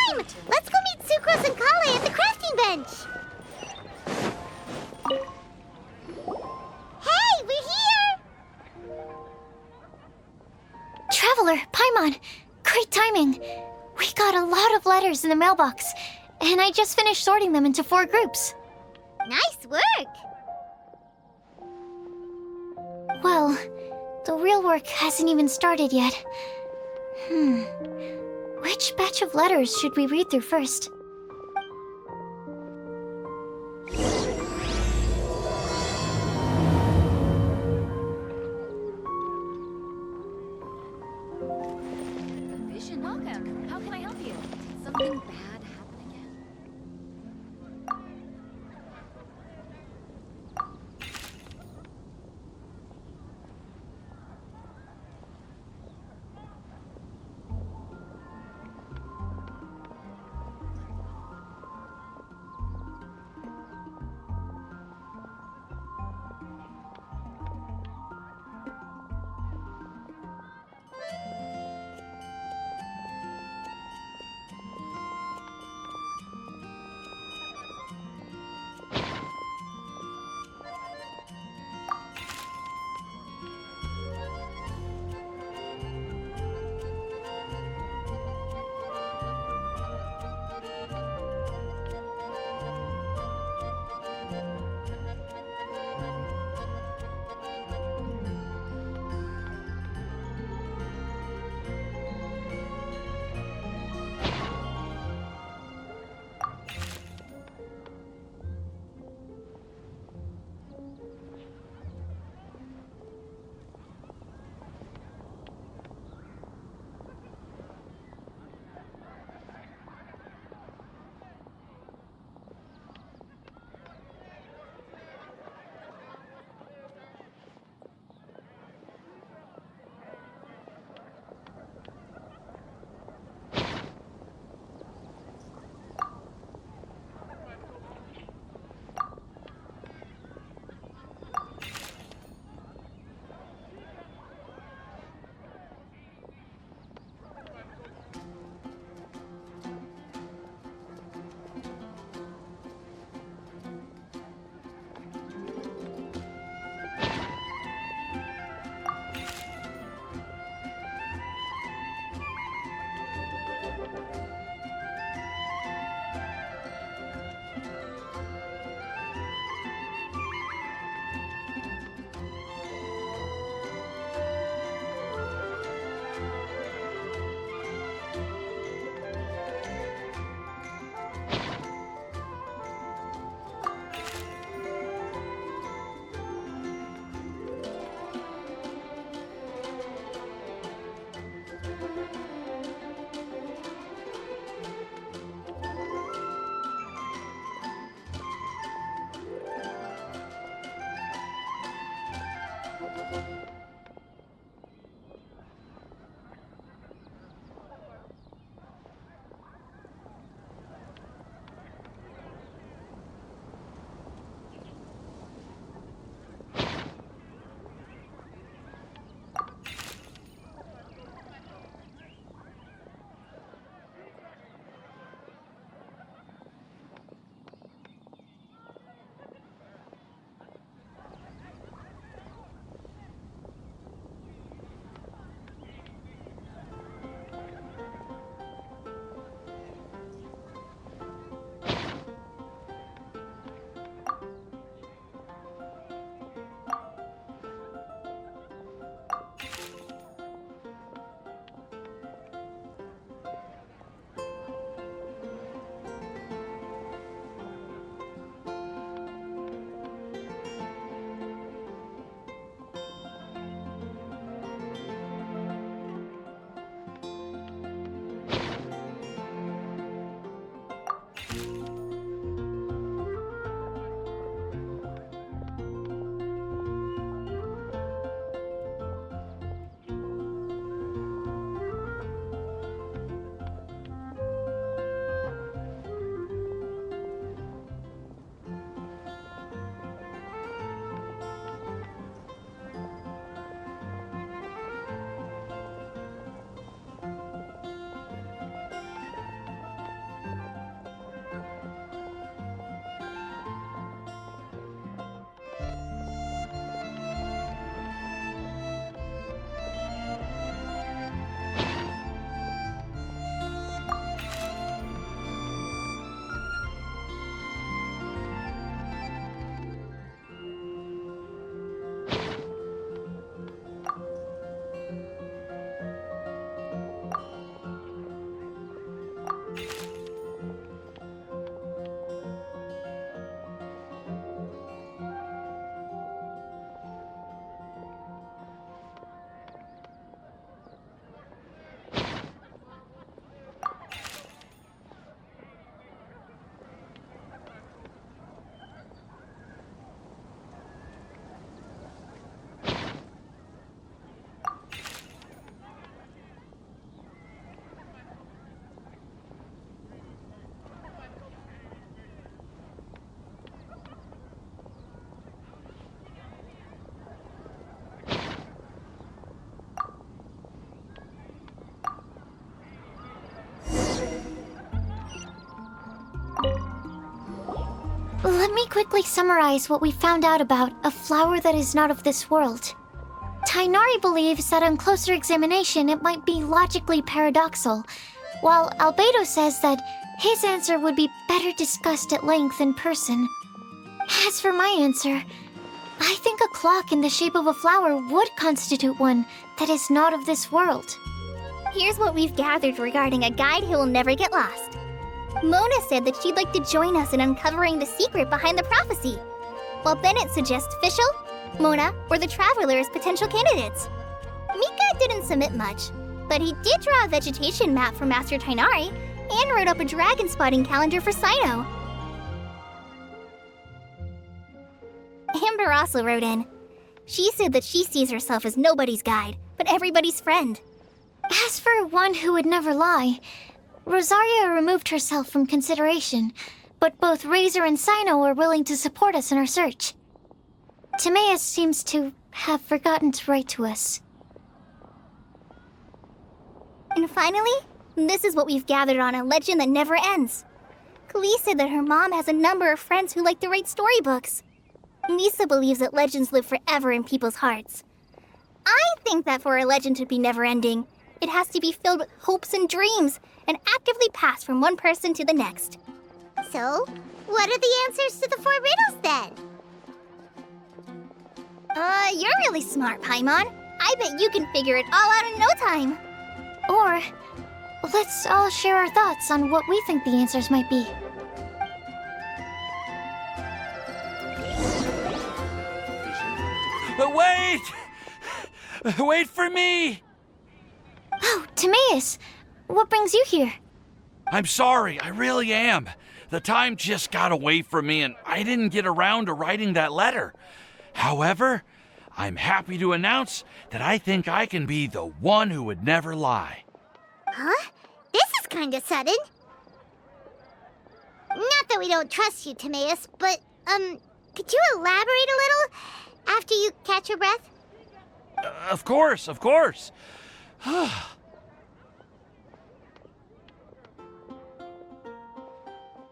time! Let's go meet Sucrose and Kale at the crafting bench! Hey, we're here! Traveler, Paimon, great timing. We got a lot of letters in the mailbox, and I just finished sorting them into 4 groups. Nice work! Well, the real work hasn't even started yet. Which batch of letters should we read through first? Vision, welcome. How can I help you? Did something bad happen again? let me quickly summarize what we found out about a flower that is not of this world. Tainari believes that on closer examination it might be logically paradoxal, while Albedo says that his answer would be better discussed at length in person. As for my answer, I think a clock in the shape of a flower would constitute one that is not of this world. Here's what we've gathered regarding a guide who will never get lost. Mona said that she'd like to join us in uncovering the secret behind the prophecy, while Bennett suggests Fischl, Mona, or the Traveler as potential candidates. Mika didn't submit much, but he did draw a vegetation map for Master Tainari and wrote up a dragon spotting calendar for Sino. Amber also wrote in. She said that she sees herself as nobody's guide, but everybody's friend. As for one who would never lie, Rosaria removed herself from consideration, but both Razor and Sino are willing to support us in our search. Timaeus seems to have forgotten to write to us. And finally, this is what we've gathered on a legend that never ends. Klee said that her mom has a number of friends who like to write storybooks. Lisa believes that legends live forever in people's hearts. I think that for a legend to be never-ending, it has to be filled with hopes and dreams and actively passed from one person to the next. So, what are the answers to the 4 riddles then? You're really smart, Paimon. I bet you can figure it all out in no time. Or, let's all share our thoughts on what we think the answers might be. Wait! Wait for me! Oh, Timaeus, what brings you here? I'm sorry, I really am. The time just got away from me and I didn't get around to writing that letter. However, I'm happy to announce that I think I can be the one who would never lie. Huh? This is kinda sudden. Not that we don't trust you, Timaeus, but, could you elaborate a little after you catch your breath? Of course, of course.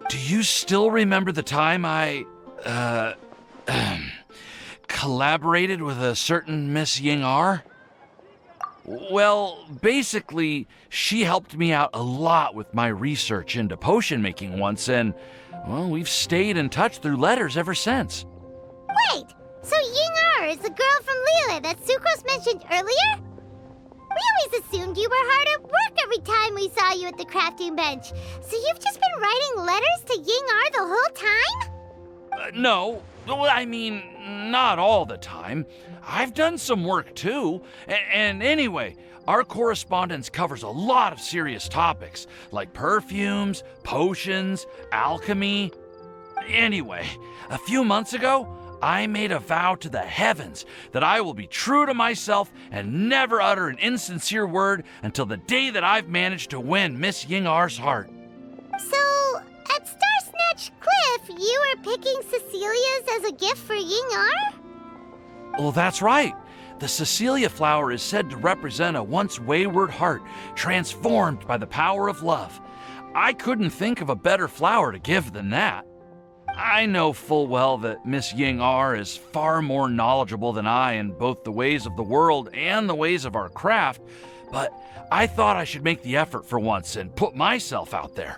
Do you still remember the time I, collaborated with a certain Miss Ying-R? Well, basically, she helped me out a lot with my research into potion making once, and, well, we've stayed in touch through letters ever since. Wait, so Ying-R is the girl from Lila that Sucrose mentioned earlier? We always assumed you were hard at work every time we saw you at the crafting bench. So you've just been writing letters to Ying-R the whole time? No, well, I mean, not all the time. I've done some work too. And anyway, our correspondence covers a lot of serious topics, like perfumes, potions, alchemy. Anyway, a few months ago, I made a vow to the heavens that I will be true to myself and never utter an insincere word until the day that I've managed to win Miss Ying-R's heart. So, at Star Snatch Cliff, you were picking Cecilia's as a gift for Ying-R? Well, that's right. The Cecilia flower is said to represent a once wayward heart transformed by the power of love. I couldn't think of a better flower to give than that. I know full well that Miss Ying-R is far more knowledgeable than I in both the ways of the world and the ways of our craft, but I thought I should make the effort for once and put myself out there.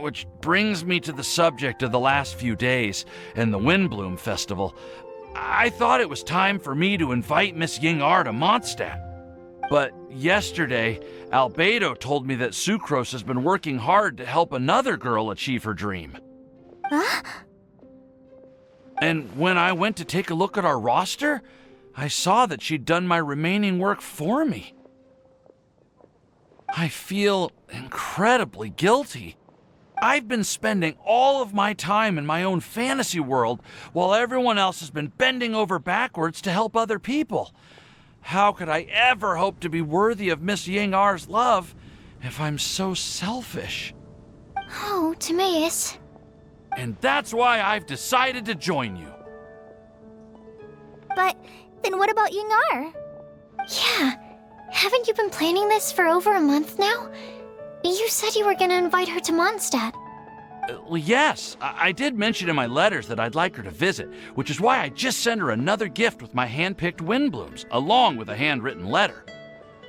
Which brings me to the subject of the last few days and the Windblume Festival. I thought it was time for me to invite Miss Ying-R to Mondstadt. But yesterday, Albedo told me that Sucrose has been working hard to help another girl achieve her dream. Huh? And when I went to take a look at our roster, I saw that she'd done my remaining work for me. I feel incredibly guilty. I've been spending all of my time in my own fantasy world while everyone else has been bending over backwards to help other people. How could I ever hope to be worthy of Miss Ying-R's love if I'm so selfish? Oh, Timaeus. And that's why I've decided to join you. But then what about Ying-R? Yeah, haven't you been planning this for over a month now? You said you were gonna invite her to Mondstadt. Well, yes, I did mention in my letters that I'd like her to visit, which is why I just sent her another gift with my hand-picked Windblooms, along with a handwritten letter.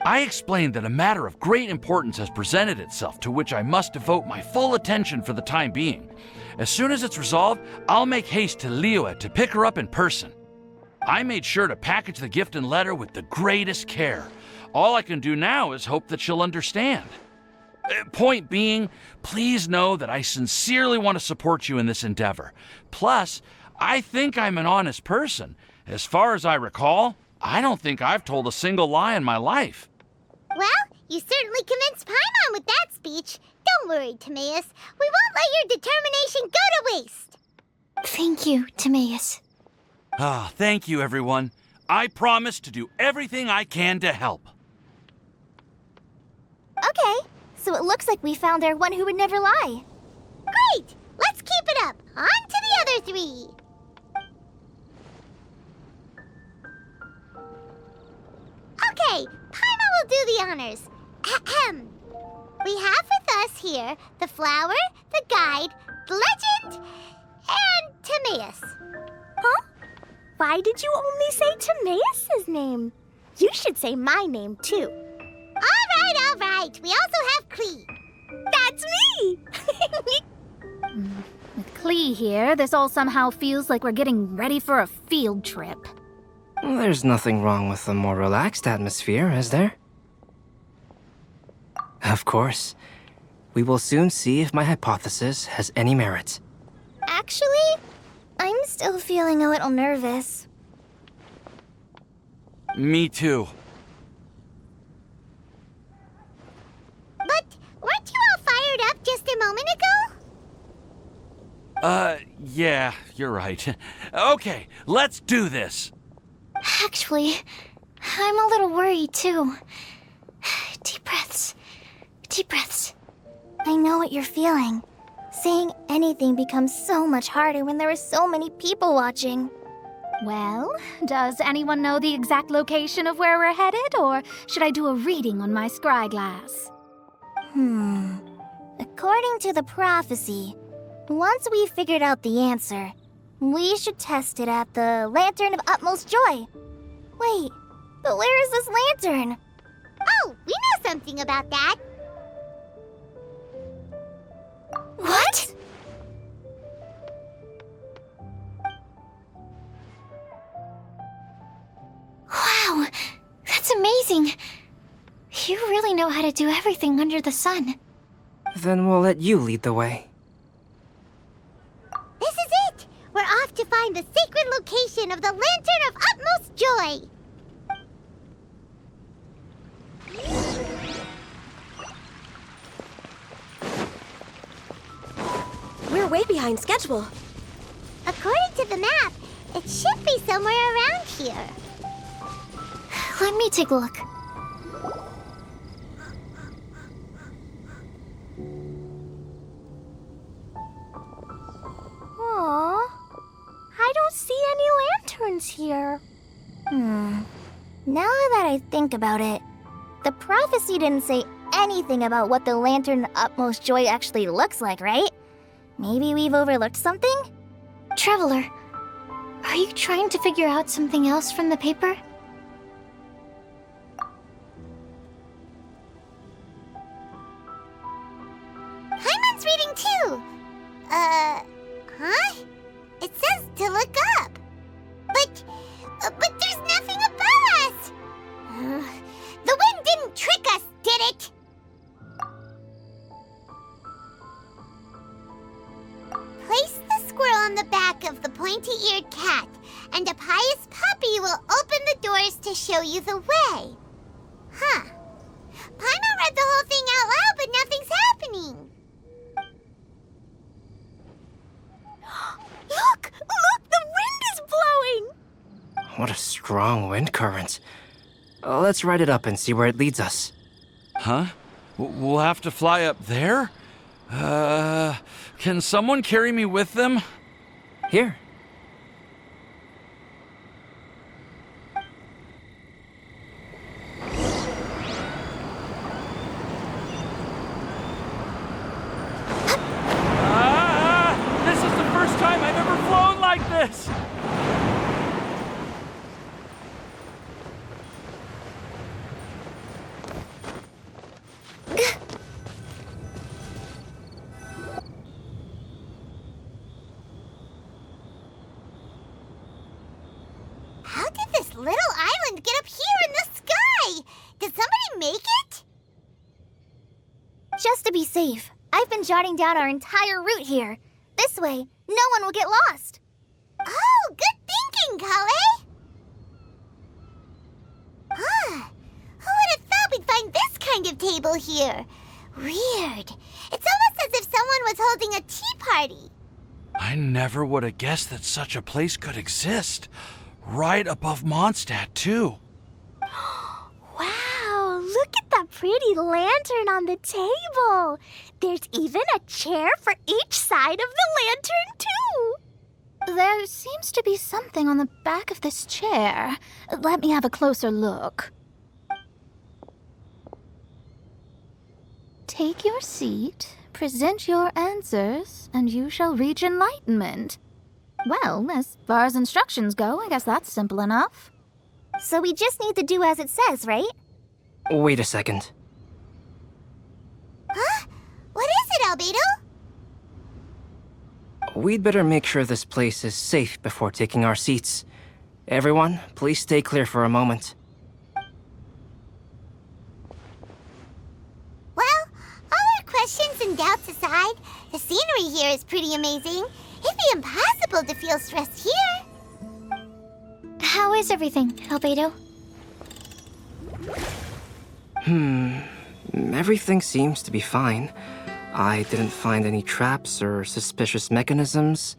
I explained that a matter of great importance has presented itself to which I must devote my full attention for the time being. As soon as it's resolved, I'll make haste to Liyue to pick her up in person. I made sure to package the gift and letter with the greatest care. All I can do now is hope that she'll understand. Point being, please know that I sincerely want to support you in this endeavor. Plus, I think I'm an honest person. As far as I recall, I don't think I've told a single lie in my life. Well, you certainly convinced Paimon with that speech. Don't worry, Timaeus. We won't let your determination go to waste. Thank you, Timaeus. Ah, thank you, everyone. I promise to do everything I can to help. Okay, so it looks like we found our one who would never lie. Great! Let's keep it up. On to the other three. Okay, Paimon will do the honors. Ahem. We have with us here the flower, the guide, the legend, and Timaeus. Huh? Why did you only say Timaeus' name? You should say my name, too. All right. We also have Klee. That's me! With Klee here, this all somehow feels like we're getting ready for a field trip. There's nothing wrong with a more relaxed atmosphere, is there? Of course. We will soon see if my hypothesis has any merit. Actually, I'm still feeling a little nervous. Me too. But weren't you all fired up just a moment ago? Yeah, you're right. Okay, let's do this. Actually, I'm a little worried, too. Deep breaths. Deep breaths. I know what you're feeling. Saying anything becomes so much harder when there are so many people watching. Well, does anyone know the exact location of where we're headed, or should I do a reading on my scry glass? According to the prophecy, once we've figured out the answer, we should test it at the Lantern of Utmost Joy. Wait, but where is this lantern? Oh, we know something about that. What? Wow, that's amazing. You really know how to do everything under the sun. Then we'll let you lead the way. This is it! We're off to find the sacred location of the Lantern of Utmost Joy! We're way behind schedule. According to the map, it should be somewhere around here. Let me take a look. Aww. I don't see any lanterns here. Now that I think about it, the prophecy didn't say anything about what the Lantern of Utmost Joy actually looks like, right? Maybe we've overlooked something? Traveler, are you trying to figure out something else from the paper? Paimon's reading too! Huh? It says to look up. But there's nothing above us! The wind didn't trick us, did it? Place the squirrel on the back of the pointy-eared cat, and a pious puppy will open the doors to show you the way. Huh. Paimon read the whole thing out loud, but nothing's happening. Look! Look! The wind is blowing! What a strong wind current. Let's ride it up and see where it leads us. Huh? We'll have to fly up there? Can someone carry me with them? Here. Ah! this! How did this little island get up here in the sky? Did somebody make it? Just to be safe, I've been jotting down our entire route here. This way, no one will get lost. Oh, good thinking, Kale. Huh. Who would have thought we'd find this kind of table here? Weird. It's almost as if someone was holding a tea party. I never would have guessed that such a place could exist. Right above Mondstadt, too. Wow, look at that pretty lantern on the table. There's even a chair for each side of the lantern, too. There seems to be something on the back of this chair. Let me have a closer look. Take your seat, present your answers, and you shall reach enlightenment. Well, as far as instructions go, I guess that's simple enough. So we just need to do as it says, right? Wait a second. Huh? What is it, Albedo? We'd better make sure this place is safe before taking our seats. Everyone, please stay clear for a moment. Well, all our questions and doubts aside, the scenery here is pretty amazing. It'd be impossible to feel stressed here. How is everything, Albedo? Everything seems to be fine. I didn't find any traps or suspicious mechanisms,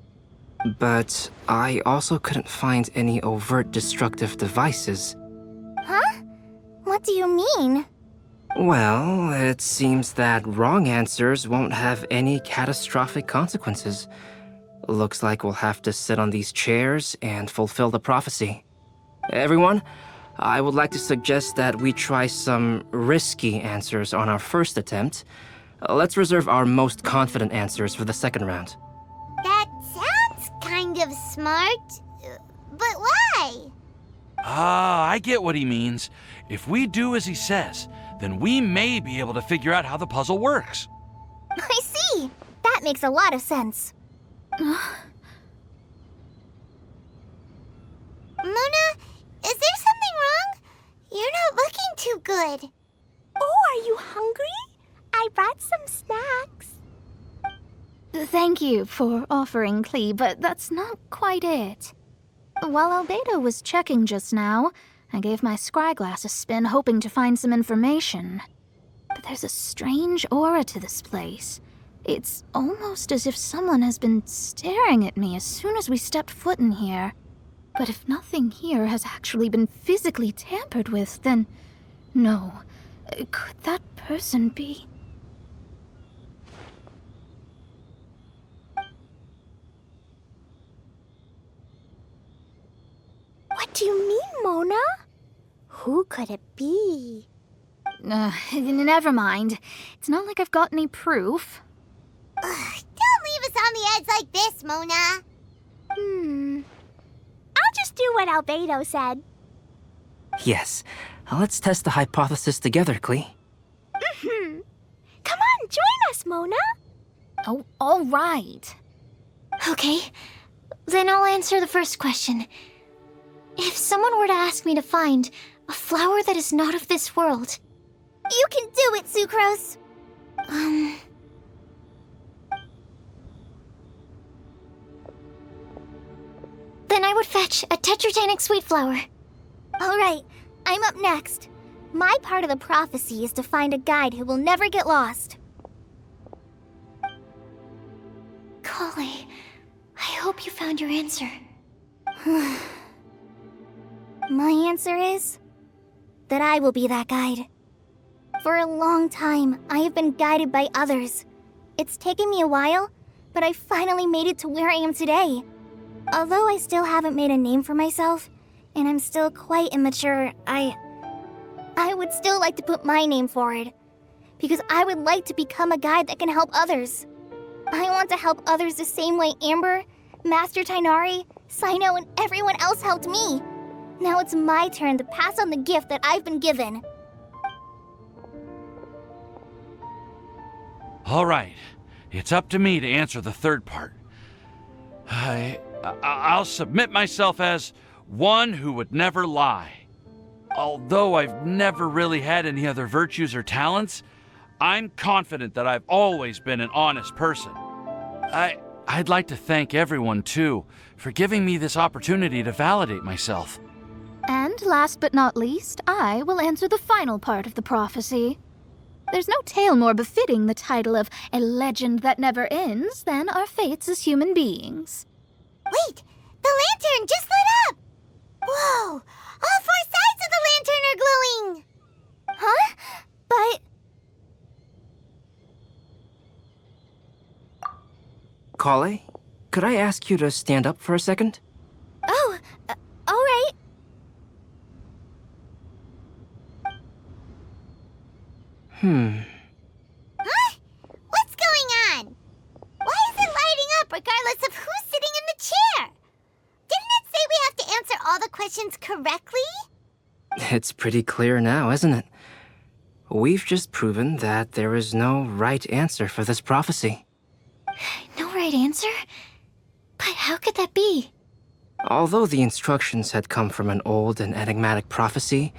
but I also couldn't find any overt destructive devices. Huh? What do you mean? Well, it seems that wrong answers won't have any catastrophic consequences. Looks like we'll have to sit on these chairs and fulfill the prophecy. Everyone, I would like to suggest that we try some risky answers on our first attempt. Let's reserve our most confident answers for the second round. That sounds kind of smart, but why? Ah, I get what he means. If we do as he says, then we may be able to figure out how the puzzle works. I see. That makes a lot of sense. Mona, is there something wrong? You're not looking too good. Oh, are you hungry? I brought some snacks. Thank you for offering, Klee, but that's not quite it. While Albedo was checking just now, I gave my scryglass a spin hoping to find some information. But there's a strange aura to this place. It's almost as if someone has been staring at me as soon as we stepped foot in here. But if nothing here has actually been physically tampered with, then no. Could that person be? What do you mean, Mona? Who could it be? Never mind. It's not like I've got any proof. Ugh, don't leave us on the edge like this, Mona. I'll just do what Albedo said. Yes, let's test the hypothesis together, Klee. Come on, join us, Mona. Oh, all right. Okay, then I'll answer the first question. If someone were to ask me to find a flower that is not of this world, You can do it, Sucrose. then I would fetch a tetragenic sweet flower. All right, I'm up next. My part of the prophecy is to find a guide who will never get lost. Kale, I hope you found your answer. My answer is that I will be that guide. For a long time, I have been guided by others. It's taken me a while, but I finally made it to where I am today. Although I still haven't made a name for myself, and I'm still quite immature, I would still like to put my name forward. Because I would like to become a guide that can help others. I want to help others the same way Amber, Master Tainari, Sino and everyone else helped me. Now it's my turn to pass on the gift that I've been given. All right, it's up to me to answer the third part. I'll submit myself as one who would never lie. Although I've never really had any other virtues or talents, I'm confident that I've always been an honest person. I'd like to thank everyone, too, for giving me this opportunity to validate myself. And last but not least, I will answer the final part of the prophecy. There's no tale more befitting the title of a legend that never ends than our fates as human beings. Wait! The lantern just lit up! Whoa! All 4 sides of the lantern are glowing! Huh? But... Kale, could I ask you to stand up for a second? Oh, all right. Huh? What's going on? Why is it lighting up regardless of who's sitting in the chair? Didn't it say we have to answer all the questions correctly? It's pretty clear now, isn't it? We've just proven that there is no right answer for this prophecy. No right answer? But how could that be? Although the instructions had come from an old and enigmatic prophecy,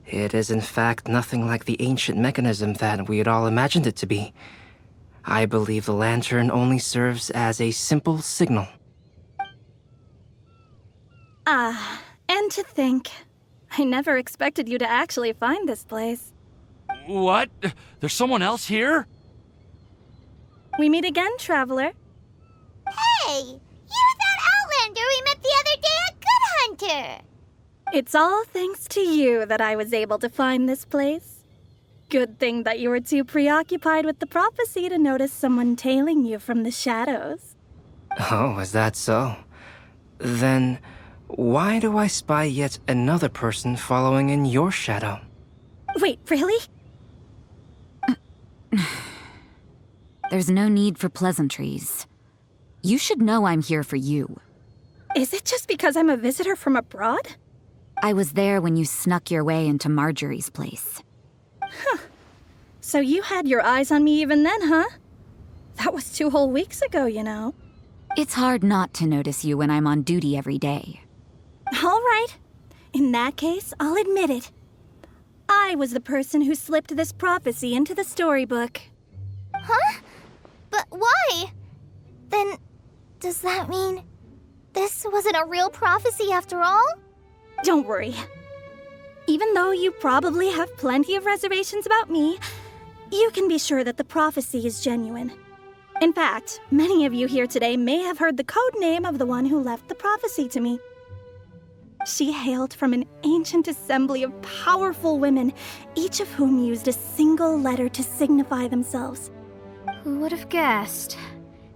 it is in fact nothing like the ancient mechanism that we had all imagined it to be. I believe the lantern only serves as a simple signal. And to think, I never expected you to actually find this place. What? There's someone else here? We meet again, traveler. Hey! You're that Outlander we met the other day at Good Hunter! It's all thanks to you that I was able to find this place. Good thing that you were too preoccupied with the prophecy to notice someone tailing you from the shadows. Oh, is that so? Then, why do I spy yet another person following in your shadow? Wait, really? There's no need for pleasantries. You should know I'm here for you. Is it just because I'm a visitor from abroad? I was there when you snuck your way into Marjorie's place. So you had your eyes on me even then, huh? That was 2 whole weeks ago, you know. It's hard not to notice you when I'm on duty every day. All right. In that case, I'll admit it. I was the person who slipped this prophecy into the storybook. Huh? But why? Then, does that mean this wasn't a real prophecy after all? Don't worry. Even though you probably have plenty of reservations about me, you can be sure that the prophecy is genuine. In fact, many of you here today may have heard the code name of the one who left the prophecy to me. She hailed from an ancient assembly of powerful women, each of whom used a single letter to signify themselves. Who would have guessed?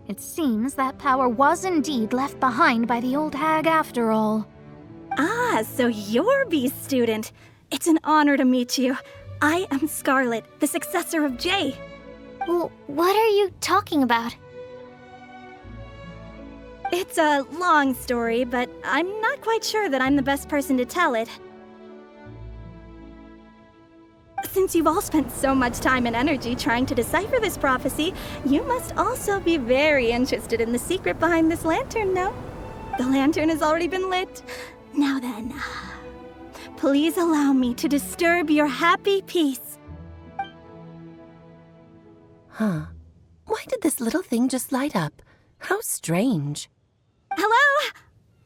It seems that power was indeed left behind by the old hag after all. Ah, so you're B's student. It's an honor to meet you. I am Scarlet, the successor of Jay. Well, what are you talking about? It's a long story, but I'm not quite sure that I'm the best person to tell it. Since you've all spent so much time and energy trying to decipher this prophecy, you must also be very interested in the secret behind this lantern, no? The lantern has already been lit. Now then, please allow me to disturb your happy peace. Huh. Why did this little thing just light up? How strange. Hello?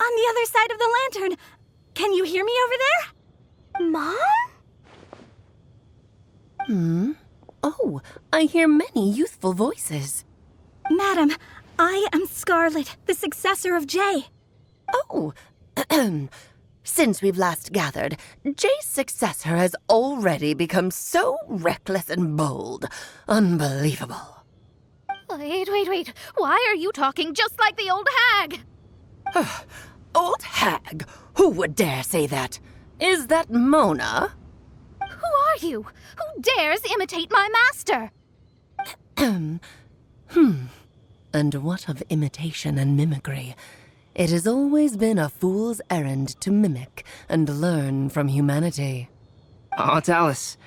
On the other side of the lantern. Can you hear me over there? Mom? Oh, I hear many youthful voices. Madam, I am Scarlet, the successor of Jay. Oh, since we've last gathered, Jay's successor has already become so reckless and bold. Unbelievable. Wait. Why are you talking just like the old hag? Old hag? Who would dare say that? Is that Mona? Who are you? Who dares imitate my master? And what of imitation and mimicry? It has always been a fool's errand to mimic and learn from humanity. Oh, Dallas,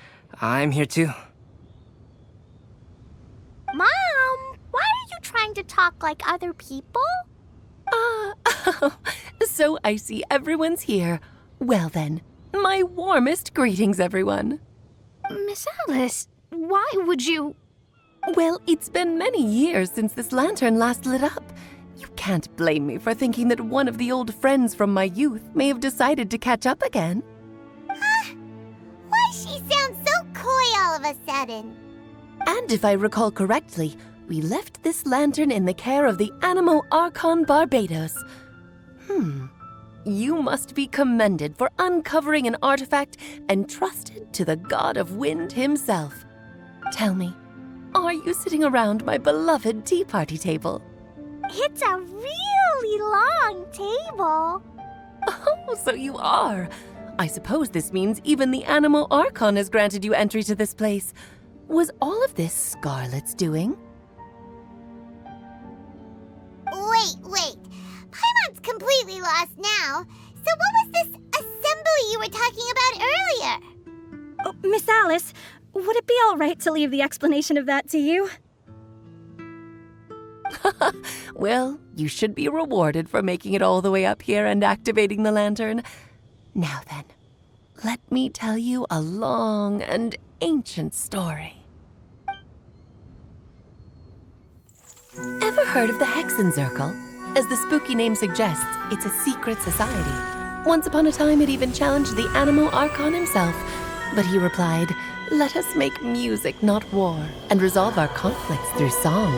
I'm here too. Mom, why are you trying to talk like other people? So I see everyone's here. Well then, my warmest greetings, everyone. Miss Alice, why would you... Well, it's been many years since this lantern last lit up. You can't blame me for thinking that one of the old friends from my youth may have decided to catch up again. Why she sounds so coy all of a sudden? And if I recall correctly, we left this lantern in the care of the Animo Archon Barbados. You must be commended for uncovering an artifact entrusted to the god of wind himself. Tell me, are you sitting around my beloved tea party table? It's a really long table. Oh, so you are. I suppose this means even the Animo Archon has granted you entry to this place. Was all of this Scarlet's doing? Wait. Paimon's completely lost now. So what was this assembly you were talking about earlier? Oh, Miss Alice, would it be all right to leave the explanation of that to you? Well, you should be rewarded for making it all the way up here and activating the lantern. Now then, let me tell you a long and ancient story. Ever heard of the Hexenzirkel? As the spooky name suggests, it's a secret society. Once upon a time, it even challenged the Animo Archon himself. But he replied, "Let us make music, not war, and resolve our conflicts through song."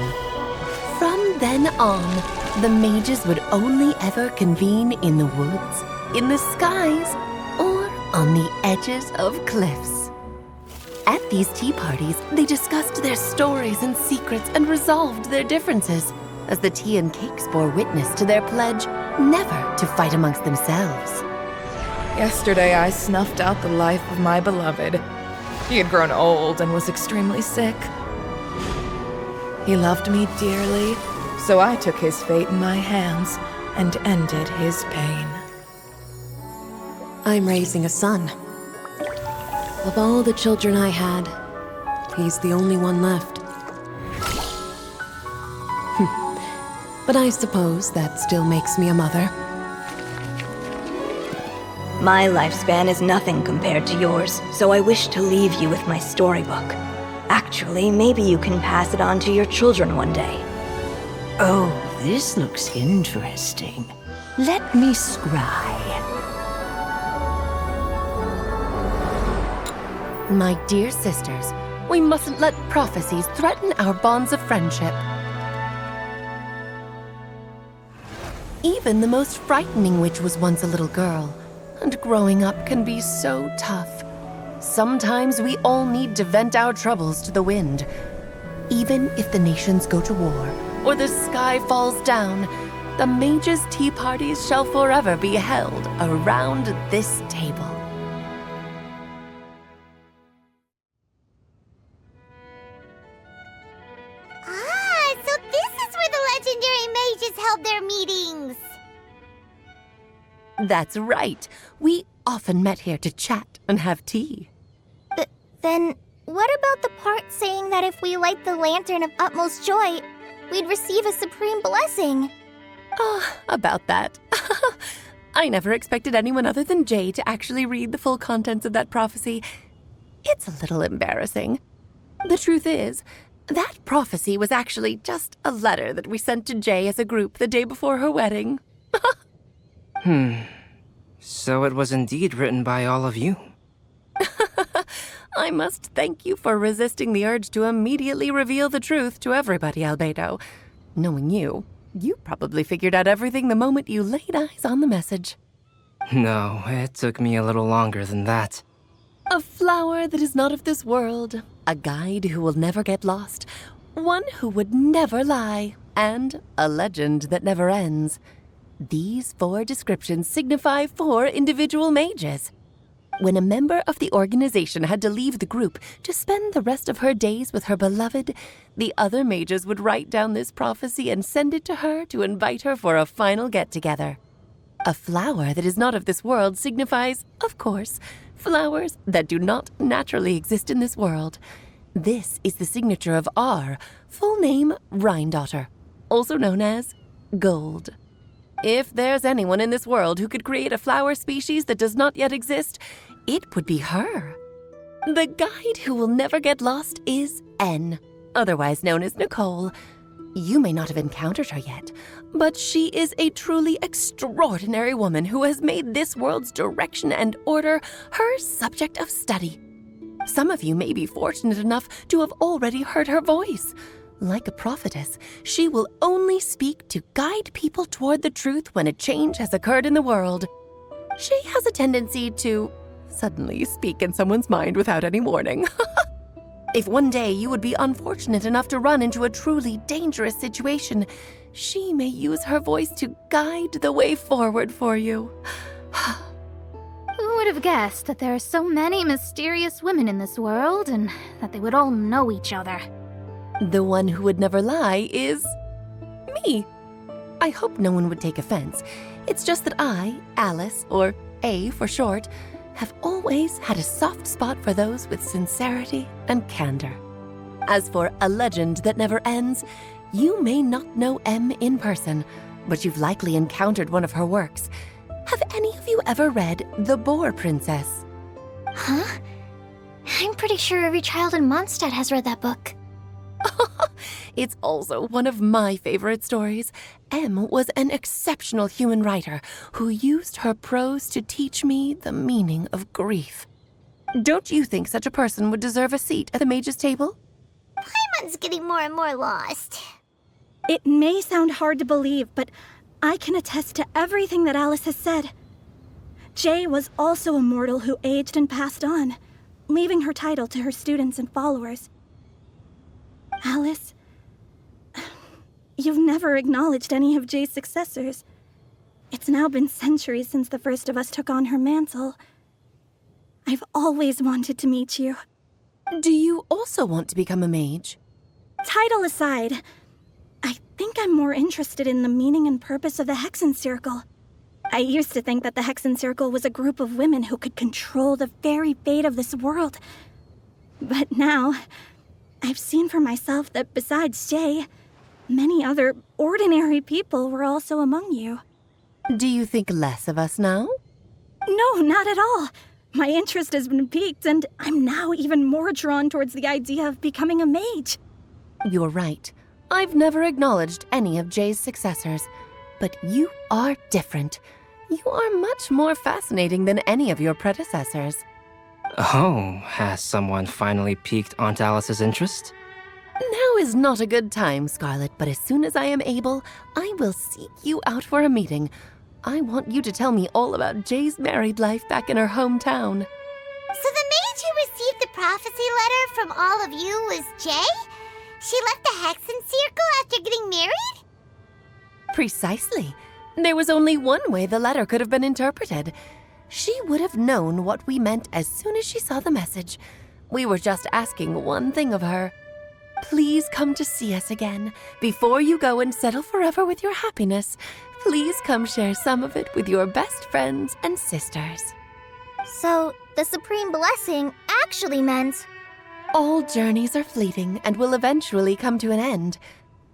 From then on, the mages would only ever convene in the woods, in the skies, or on the edges of cliffs. At these tea parties, they discussed their stories and secrets and resolved their differences, as the tea and cakes bore witness to their pledge never to fight amongst themselves. Yesterday I snuffed out the life of my beloved. He had grown old and was extremely sick. He loved me dearly, so I took his fate in my hands and ended his pain. I'm raising a son. Of all the children I had, he's the only one left. But I suppose that still makes me a mother. My lifespan is nothing compared to yours, so I wish to leave you with my storybook. Actually, maybe you can pass it on to your children one day. Oh, this looks interesting. Let me scry. My dear sisters, we mustn't let prophecies threaten our bonds of friendship. Even the most frightening witch was once a little girl, and growing up can be so tough. Sometimes we all need to vent our troubles to the wind. Even if the nations go to war, or the sky falls down, the mages' tea parties shall forever be held around this table. So this is where the legendary mages held their meetings. That's right. We often met here to chat and have tea. Then, what about the part saying that if we light the lantern of utmost joy, we'd receive a supreme blessing? Oh, about that. I never expected anyone other than Jay to actually read the full contents of that prophecy. It's a little embarrassing. The truth is, that prophecy was actually just a letter that we sent to Jay as a group the day before her wedding. So it was indeed written by all of you. I must thank you for resisting the urge to immediately reveal the truth to everybody, Albedo. Knowing you, you probably figured out everything the moment you laid eyes on the message. No, it took me a little longer than that. A flower that is not of this world, a guide who will never get lost, one who would never lie, and a legend that never ends. These 4 descriptions signify 4 individual mages. When a member of the organization had to leave the group to spend the rest of her days with her beloved, the other mages would write down this prophecy and send it to her to invite her for a final get-together. A flower that is not of this world signifies, of course, flowers that do not naturally exist in this world. This is the signature of our full name, Rhine-daughter, also known as Gold. If there's anyone in this world who could create a flower species that does not yet exist, it would be her. The guide who will never get lost is N, otherwise known as Nicole. You may not have encountered her yet, but she is a truly extraordinary woman who has made this world's direction and order her subject of study. Some of you may be fortunate enough to have already heard her voice. Like a prophetess, she will only speak to guide people toward the truth when a change has occurred in the world. She has a tendency to suddenly speak in someone's mind without any warning. If one day you would be unfortunate enough to run into a truly dangerous situation, she may use her voice to guide the way forward for you. Who would have guessed that there are so many mysterious women in this world and that they would all know each other? The one who would never lie is me. I hope no one would take offense. It's just that I, Alice, or A for short, have always had a soft spot for those with sincerity and candor. As for a legend that never ends, you may not know M in person, but you've likely encountered one of her works. Have any of you ever read The Boar Princess? Huh? I'm pretty sure every child in Mondstadt has read that book. It's also one of my favorite stories. M was an exceptional human writer who used her prose to teach me the meaning of grief. Don't you think such a person would deserve a seat at the mage's table? Paimon's getting more and more lost. It may sound hard to believe, but I can attest to everything that Alice has said. Jay was also a mortal who aged and passed on, leaving her title to her students and followers. Alice, you've never acknowledged any of Jay's successors. It's now been centuries since the first of us took on her mantle. I've always wanted to meet you. Do you also want to become a mage? Title aside, I think I'm more interested in the meaning and purpose of the Hexen Circle. I used to think that the Hexen Circle was a group of women who could control the very fate of this world. But now, I've seen for myself that besides Jay, many other ordinary people were also among you. Do you think less of us now? No, not at all. My interest has been piqued, and I'm now even more drawn towards the idea of becoming a mage. You're right. I've never acknowledged any of Jay's successors, but you are different. You are much more fascinating than any of your predecessors. Oh, has someone finally piqued Aunt Alice's interest? Now is not a good time, Scarlet, but as soon as I am able, I will seek you out for a meeting. I want you to tell me all about Jay's married life back in her hometown. So the mage who received the prophecy letter from all of you was Jay? She left the Hexen Circle after getting married? Precisely. There was only one way the letter could have been interpreted. She would have known what we meant as soon as she saw the message. We were just asking one thing of her. Please come to see us again. Before you go and settle forever with your happiness, please come share some of it with your best friends and sisters. So, the Supreme Blessing actually meant... All journeys are fleeting and will eventually come to an end.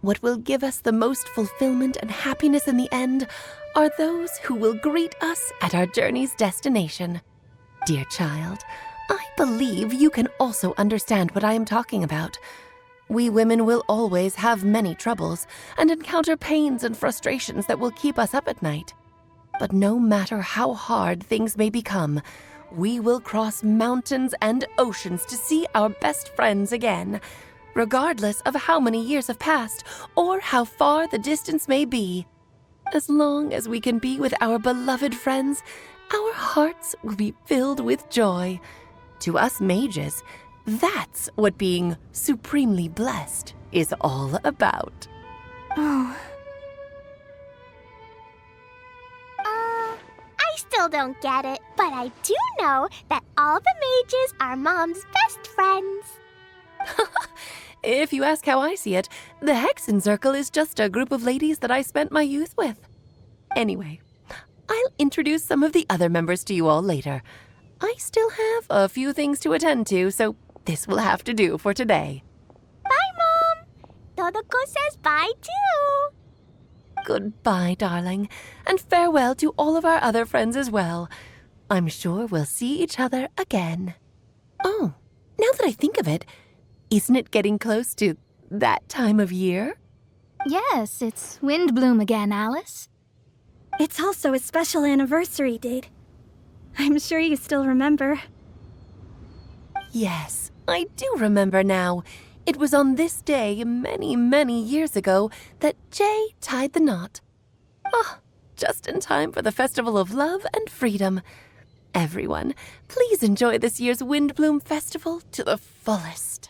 What will give us the most fulfillment and happiness in the end are those who will greet us at our journey's destination. Dear child, I believe you can also understand what I am talking about. We women will always have many troubles and encounter pains and frustrations that will keep us up at night. But no matter how hard things may become, we will cross mountains and oceans to see our best friends again, regardless of how many years have passed or how far the distance may be. As long as we can be with our beloved friends, our hearts will be filled with joy. To us mages, that's what being supremely blessed is all about. I still don't get it, but I do know that all the mages are Mom's best friends. If you ask how I see it, the Hexen Circle is just a group of ladies that I spent my youth with. Anyway, I'll introduce some of the other members to you all later. I still have a few things to attend to, so this will have to do for today. Bye, Mom! Todoko says bye, too! Goodbye, darling, and farewell to all of our other friends as well. I'm sure we'll see each other again. Oh, now that I think of it, isn't it getting close to that time of year? Yes, it's Windblume again, Alice. It's also a special anniversary date. I'm sure you still remember. Yes, I do remember now. It was on this day, many, many years ago, that Jay tied the knot. Ah, just in time for the Festival of Love and Freedom. Everyone, please enjoy this year's Windblume Festival to the fullest.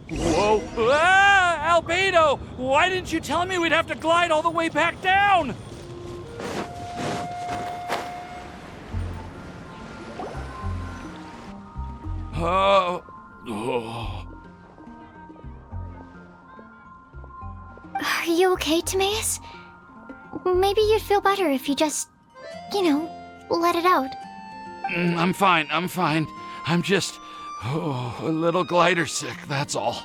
Whoa! Ah! Albedo! Why didn't you tell me we'd have to glide all the way back down? Oh. Are you okay, Timaeus? Maybe you'd feel better if you just, let it out. I'm fine. I'm just a little glider sick, that's all.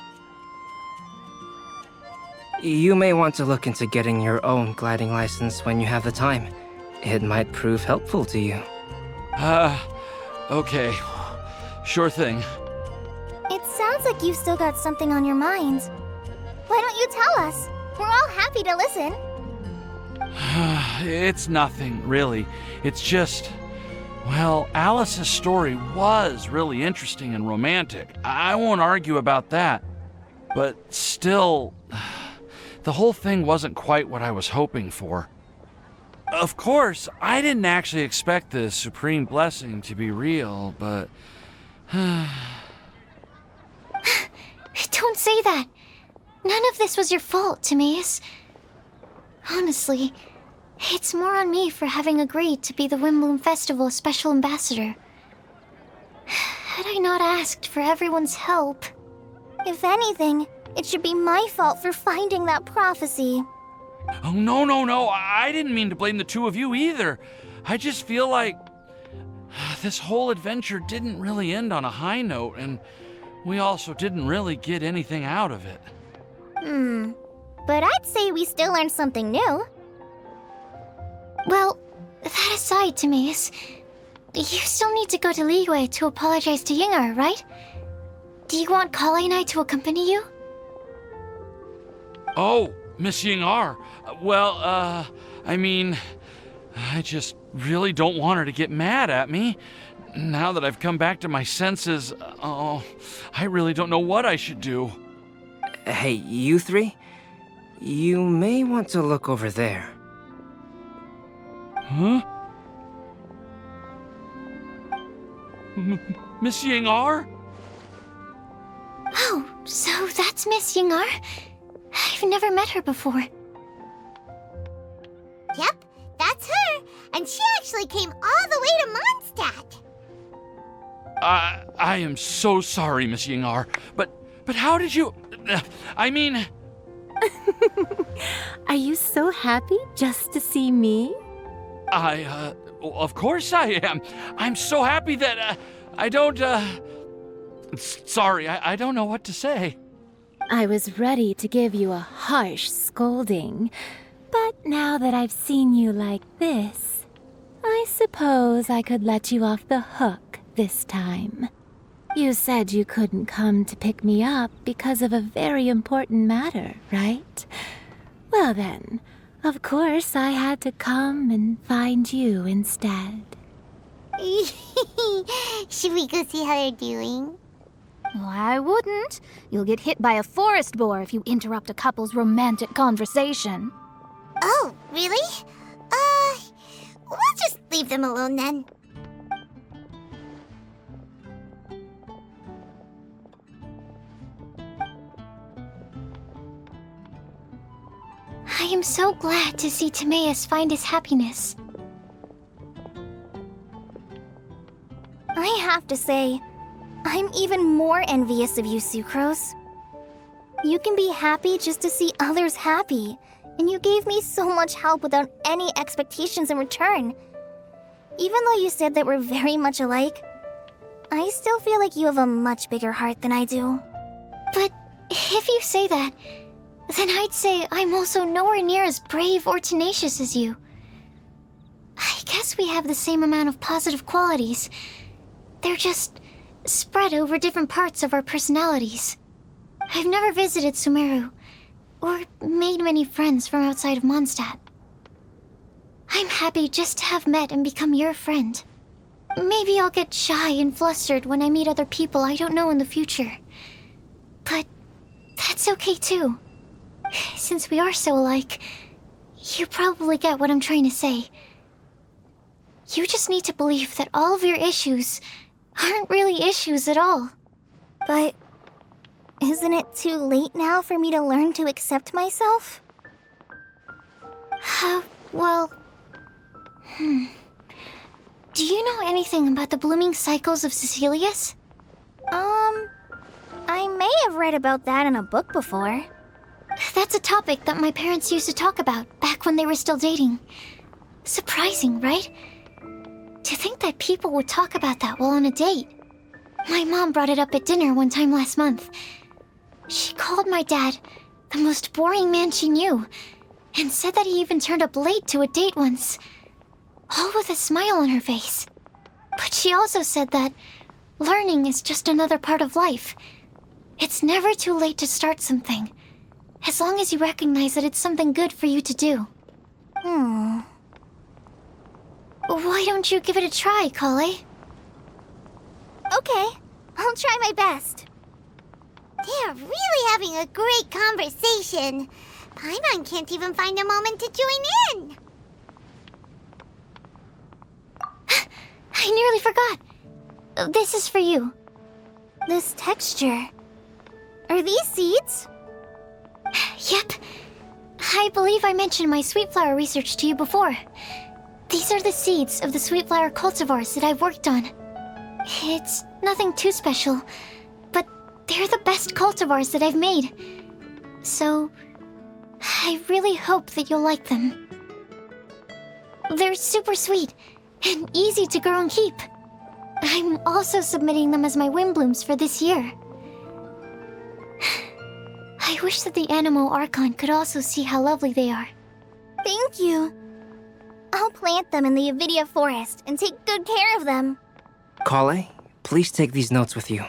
You may want to look into getting your own gliding license when you have the time. It might prove helpful to you. Okay. Sure thing. It sounds like you've still got something on your mind. Why don't you tell us? We're all happy to listen. It's nothing, really. It's just... Well, Alice's story was really interesting and romantic. I won't argue about that. But still, the whole thing wasn't quite what I was hoping for. Of course, I didn't actually expect the supreme blessing to be real, but... Don't say that. None of this was your fault, Timaeus. Honestly, it's more on me for having agreed to be the Windblume Festival special ambassador. Had I not asked for everyone's help... If anything, it should be my fault for finding that prophecy. Oh, no. I didn't mean to blame the two of you either. I just feel like this whole adventure didn't really end on a high note, and we also didn't really get anything out of it. But I'd say we still learned something new. Well, that aside, Timaeus, you still need to go to Liyue to apologize to Yinger, right? Do you want Kale and I to accompany you? Oh, Miss Yingar. Well, I just really don't want her to get mad at me. Now that I've come back to my senses, I really don't know what I should do. Hey, you three? You may want to look over there. Huh? Miss Yingar? Oh, so that's Miss Yinger? I've never met her before. Yep, that's her. And she actually came all the way to Mondstadt. I am so sorry, Miss Yingar, but how did you... Are you so happy just to see me? Of course I am. I'm so happy that, I don't, Sorry, I don't know what to say. I was ready to give you a harsh scolding, but now that I've seen you like this, I suppose I could let you off the hook this time. You said you couldn't come to pick me up because of a very important matter, right? Well then, of course I had to come and find you instead. Should we go see how they're doing? Well, I wouldn't. You'll get hit by a forest boar if you interrupt a couple's romantic conversation. Oh, really? We'll just leave them alone then. I am so glad to see Timaeus find his happiness. I have to say, I'm even more envious of you, Sucrose. You can be happy just to see others happy, and you gave me so much help without any expectations in return. Even though you said that we're very much alike, I still feel like you have a much bigger heart than I do. But if you say that, then I'd say I'm also nowhere near as brave or tenacious as you. I guess we have the same amount of positive qualities. They're just spread over different parts of our personalities. I've never visited Sumeru, or made many friends from outside of Mondstadt. I'm happy just to have met and become your friend. Maybe I'll get shy and flustered when I meet other people I don't know in the future. But that's okay too. Since we are so alike, you probably get what I'm trying to say. You just need to believe that all of your issues aren't really issues at all. But isn't it too late now for me to learn to accept myself? Well... Do you know anything about the blooming cycles of Cecilius? I may have read about that in a book before. That's a topic that my parents used to talk about back when they were still dating. Surprising, right? To think that people would talk about that while on a date. My mom brought it up at dinner one time last month. She called my dad the most boring man she knew, and said that he even turned up late to a date once, all with a smile on her face. But she also said that learning is just another part of life. It's never too late to start something, as long as you recognize that it's something good for you to do. Why don't you give it a try, Kale? Okay, I'll try my best. They're really having a great conversation. Paimon can't even find a moment to join in. I nearly forgot. This is for you. This texture. Are these seeds? Yep. I believe I mentioned my sweet flower research to you before. These are the seeds of the sweet flower cultivars that I've worked on. It's nothing too special, but they're the best cultivars that I've made. So, I really hope that you'll like them. They're super sweet and easy to grow and keep. I'm also submitting them as my Windblooms for this year. I wish that the Anemo Archon could also see how lovely they are. Thank you. I'll plant them in the Avidia forest and take good care of them. Kale, please take these notes with you.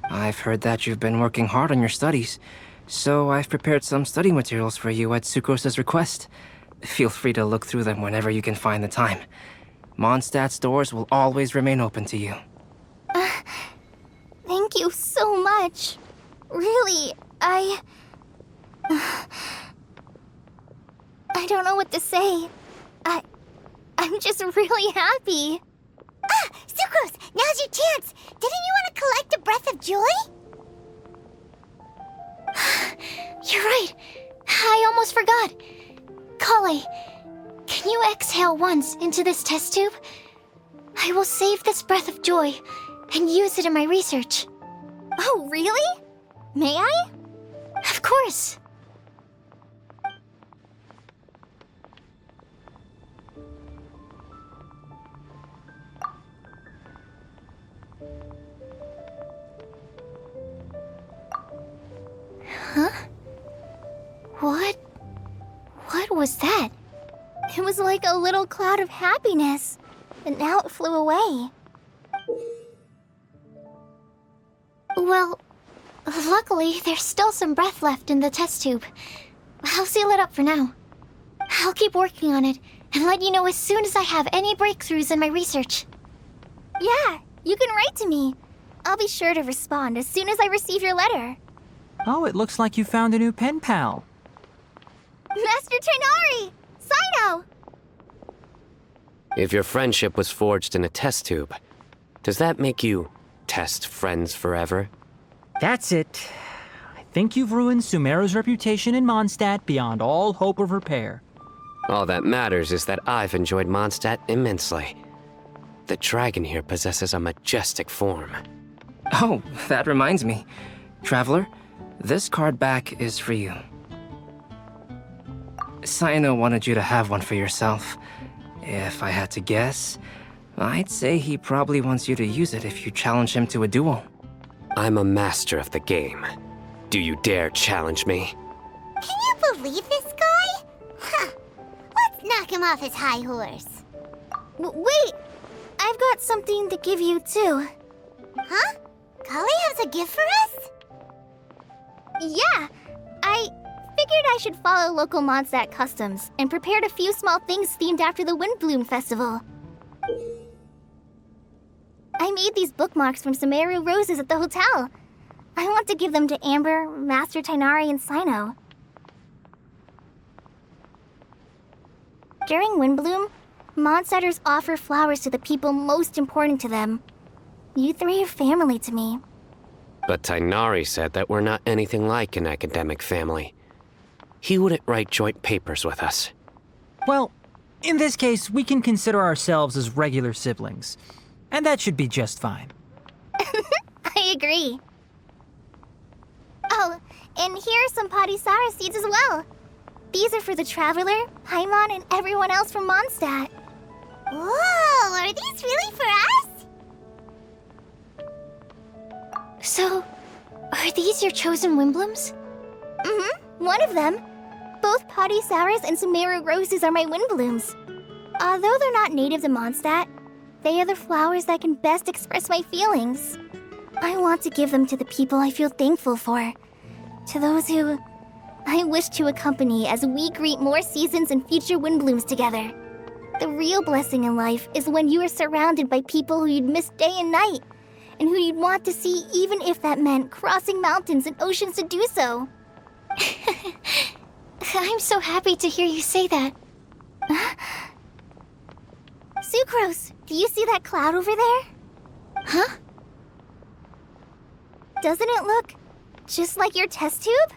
I've heard that you've been working hard on your studies, so I've prepared some study materials for you at Sucrose's request. Feel free to look through them whenever you can find the time. Mondstadt's doors will always remain open to you. Thank you so much. Really, I don't know what to say. I'm just really happy. Sucrose, now's your chance. Didn't you want to collect a breath of joy? You're right. I almost forgot. Kale, can you exhale once into this test tube? I will save this breath of joy and use it in my research. Oh, really? May I? Of course. Huh? What was that? It was like a little cloud of happiness, but now it flew away. Well, luckily, there's still some breath left in the test tube. I'll seal it up for now. I'll keep working on it and let you know as soon as I have any breakthroughs in my research. Yeah, you can write to me. I'll be sure to respond as soon as I receive your letter. Oh, it looks like you found a new pen pal. Master Tainari! Sino! If your friendship was forged in a test tube, does that make you test friends forever? That's it. I think you've ruined Sumeru's reputation in Mondstadt beyond all hope of repair. All that matters is that I've enjoyed Mondstadt immensely. The dragon here possesses a majestic form. Oh, that reminds me. Traveler, this card back is for you. Cyno wanted you to have one for yourself. If I had to guess, I'd say he probably wants you to use it if you challenge him to a duel. I'm a master of the game. Do you dare challenge me? Can you believe this guy? Huh. Let's knock him off his high horse. Wait! I've got something to give you, too. Huh? Kali has a gift for us? Yeah! I figured I should follow local Mondstadt customs and prepared a few small things themed after the Windblume festival. I made these bookmarks from Sumeru roses at the hotel. I want to give them to Amber, Master Tighnari, and Cyno. During Windblume, Mondstadters offer flowers to the people most important to them. You three are family to me. But Tighnari said that we're not anything like an academic family. He wouldn't write joint papers with us. Well, in this case, we can consider ourselves as regular siblings. And that should be just fine. I agree. Oh, and here are some Padisara seeds as well. These are for the Traveler, Paimon, and everyone else from Mondstadt. Whoa, are these really for us? So, are these your chosen Windblooms? Mm-hmm, one of them. Both Padisauras and Sumeru roses are my Windblooms. Although they're not native to Mondstadt, they are the flowers that can best express my feelings. I want to give them to the people I feel thankful for. To those who I wish to accompany as we greet more seasons and future Windblooms together. The real blessing in life is when you are surrounded by people who you'd miss day and night, and who you'd want to see even if that meant crossing mountains and oceans to do so. I'm so happy to hear you say that. Sucrose, do you see that cloud over there? Huh? Doesn't it look just like your test tube?